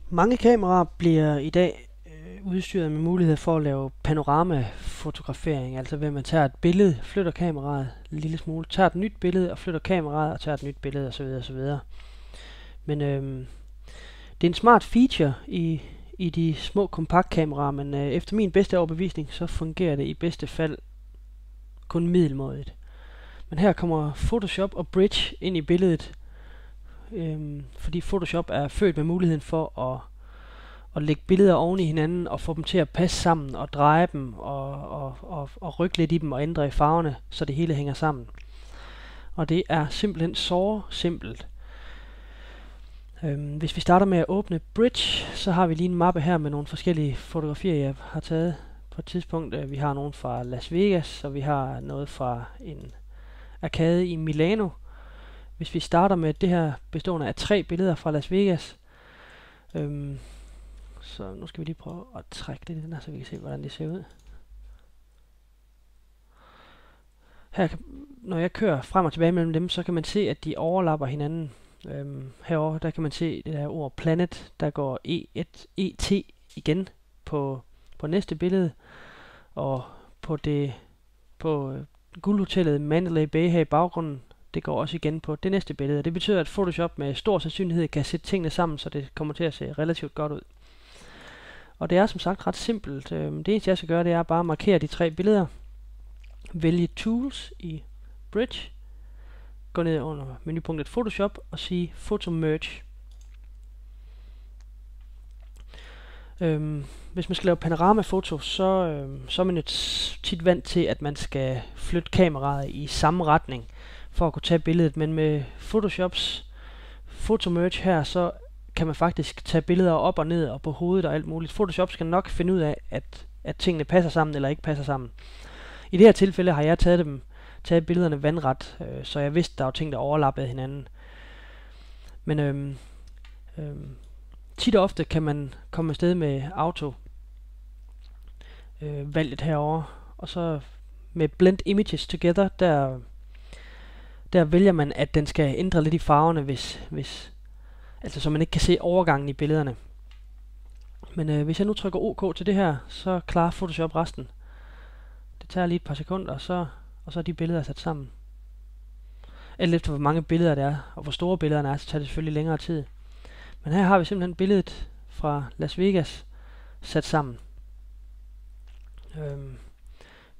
Mange kameraer bliver i dag udstyret med mulighed for at lave panoramafotografering, altså ved at man tager et billede, flytter kameraet en lille smule, tager et nyt billede og flytter kameraet og tager et nyt billede osv. osv. Men det er en smart feature i de små kompaktkameraer, men efter min bedste overbevisning, så fungerer det i bedste fald kun middelmådigt. Men her kommer Photoshop og Bridge ind i billedet, fordi Photoshop er født med muligheden for at lægge billeder oven i hinanden og få dem til at passe sammen og dreje dem og rykke lidt i dem og ændre i farverne, så det hele hænger sammen. Og det er simpelthen så simpelt. Hvis vi starter med at åbne Bridge, så har vi lige en mappe her med nogle forskellige fotografier, jeg har taget på et tidspunkt. Vi har nogle fra Las Vegas, og vi har noget fra en arkade i Milano. Hvis vi starter med det her bestående af 3 billeder fra Las Vegas, så nu skal vi lige prøve at trække det i den her, så vi kan se, hvordan det ser ud. Her, når jeg kører frem og tilbage mellem dem, så kan man se, at de overlapper hinanden. Herovre, der kan man se det der ord planet, der går ET igen på næste billede, og på guldhotellet Mandalay Bay her i baggrunden, det går også igen på det næste billede. Det betyder, at Photoshop med stor sandsynlighed kan sætte tingene sammen, så det kommer til at se relativt godt ud. Og det er som sagt ret simpelt. Det eneste jeg skal gøre, det er bare at markere de 3 billeder. Vælge Tools i Bridge. Gå ned under menupunktet Photoshop og sige Photo Merge. Hvis man skal lave panoramafoto, så er man jo tit vant til, at man skal flytte kameraet i samme retning for at kunne tage billedet. Men med Photoshops Photo Merge her, så kan man faktisk tage billeder op og ned og på hovedet og alt muligt. Photoshop skal nok finde ud af, at tingene passer sammen eller ikke passer sammen. I det her tilfælde har jeg taget billederne vandret, så jeg vidste, der var ting, der overlappede hinanden. Men tit og ofte kan man komme afsted med auto valget herover, og så med Blend Images Together, der vælger man, at den skal ændre lidt i farverne, altså så man ikke kan se overgangen i billederne. Men hvis jeg nu trykker OK til det her, så klarer Photoshop resten. Det tager lige et par sekunder, og så er de billeder sat sammen. Alt efter hvor mange billeder det er, og hvor store billederne er, så tager det selvfølgelig længere tid. Men her har vi simpelthen billedet fra Las Vegas sat sammen.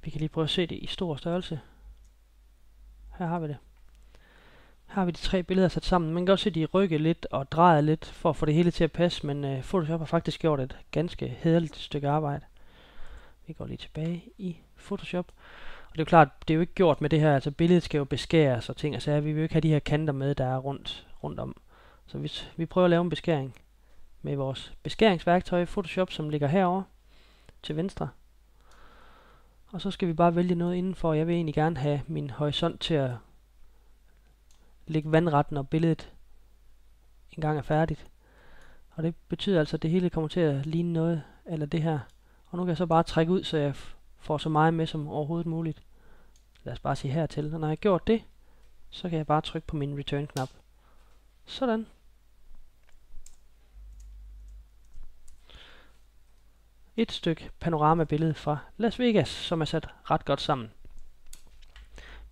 Vi kan lige prøve at se det i stor størrelse. Her har vi det. Her har vi de 3 billeder sat sammen. Man kan godt se, at de rykker lidt og drejer lidt for at få det hele til at passe, men Photoshop har faktisk gjort et ganske hæderligt stykke arbejde. Vi går lige tilbage i Photoshop. Og det er jo klart, det er jo ikke gjort med det her, altså billedet skal jo beskæres og ting og sager. Vi vil jo ikke have de her kanter med, der er rundt om. Så hvis vi prøver at lave en beskæring med vores beskæringsværktøj i Photoshop, som ligger herovre til venstre. Og så skal vi bare vælge noget indenfor. Jeg vil egentlig gerne have min horisont til at ligge vandret, når billedet engang er færdigt. Og det betyder altså, at det hele kommer til at ligne noget eller det her. Og nu kan jeg så bare trække ud, så jeg får så meget med som overhovedet muligt. Lad os bare sige hertil. Og når jeg har gjort det, så kan jeg bare trykke på min return-knap. Sådan. Et stykke panoramabillede fra Las Vegas, som er sat ret godt sammen.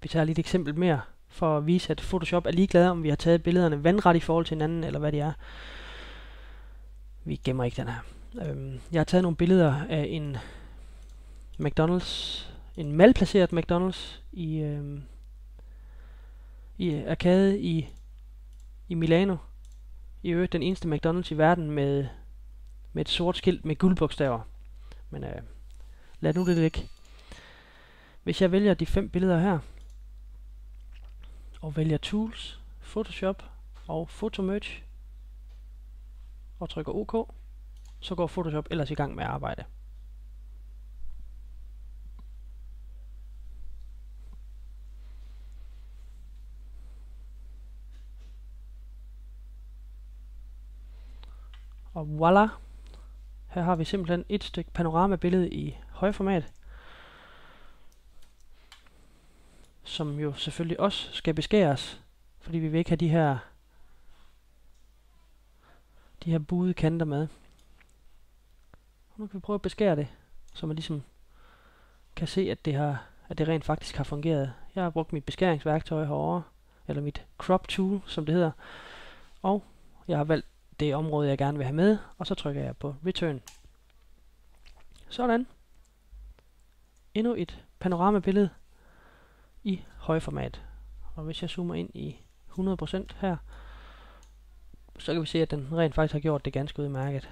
Vi tager lige et eksempel mere, for at vise, at Photoshop er ligeglad, om vi har taget billederne vandret i forhold til hinanden, eller hvad de er. Vi gemmer ikke den her. Jeg har taget nogle billeder af en McDonald's, en malplaceret McDonald's i arkade i Milano. I øvrigt den eneste McDonald's i verden med et sort skilt med guldbogstaver. Men lad nu det ligge. Hvis jeg vælger de 5 billeder her, og vælger Tools, Photoshop og Photo Merge, og trykker OK, så går Photoshop ellers i gang med at arbejde. Og voilà! Her har vi simpelthen et stykke panoramabillede i højformat, som jo selvfølgelig også skal beskæres, fordi vi vil ikke have de her buede kanter med. Nu kan vi prøve at beskære det, så man ligesom kan se, at det rent faktisk har fungeret. Jeg har brugt mit beskæringsværktøj herovre, eller mit crop tool, som det hedder. Og jeg har valgt det område, jeg gerne vil have med, og så trykker jeg på Return. Sådan. Endnu et panoramabillede i højformat. Og hvis jeg zoomer ind i 100% her, så kan vi se, at den rent faktisk har gjort det ganske udmærket.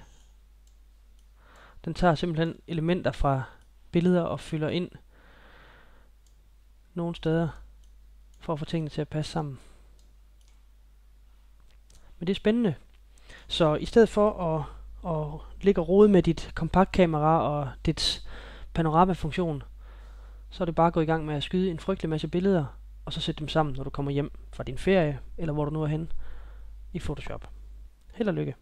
Den tager simpelthen elementer fra billeder og fylder ind nogle steder, for at få tingene til at passe sammen. Men det er spændende. Så i stedet for at ligge og rode med dit kompaktkamera og dets panoramafunktion, så er det bare at gå i gang med at skyde en frygtelig masse billeder, og så sætte dem sammen, når du kommer hjem fra din ferie, eller hvor du nu er henne i Photoshop. Held og lykke.